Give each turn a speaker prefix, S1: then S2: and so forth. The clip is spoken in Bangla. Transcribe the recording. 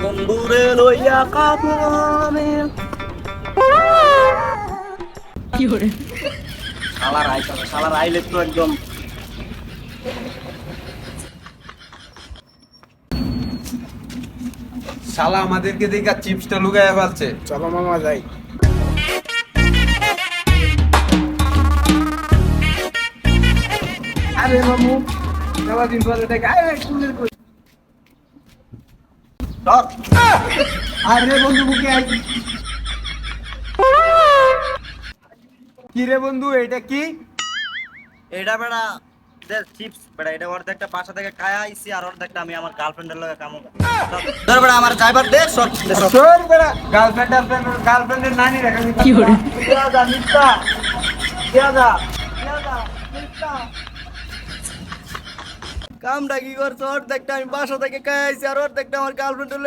S1: বন্ধুরে লইয়া কামু আমি
S2: কি করে
S1: শালার আইলে তো একদম
S3: শালা আমাদেরকে দেখা চিপসটা লুকায় ফেলছে।
S4: চলো মামা যাই। আরে মামু মেলা দিন পরে দেখা স্কুলের কই
S1: ধর।
S4: আরে বন্ধু বুকে আই কি রে বন্ধু এটা কি?
S1: এটা বেড়া চিপস বেড়া, এটা অর্ধেকটা বাসা থেকে খায়া আইছি আর অর্ধেকটা আমি আমার গার্লফ্রেন্ডের লগে কামো ধর বেড়া। আমার ড্রাইভার দে সব
S4: তোর বেড়া গার্লফ্রেন্ডের নানি রেখা
S2: কি করে
S1: কামটা কি করছো? অর্ধেকটা আমি বাসা থেকে খায়া আইছি আর অর্ধেকটা আমার গার্লফ্রেন্ডের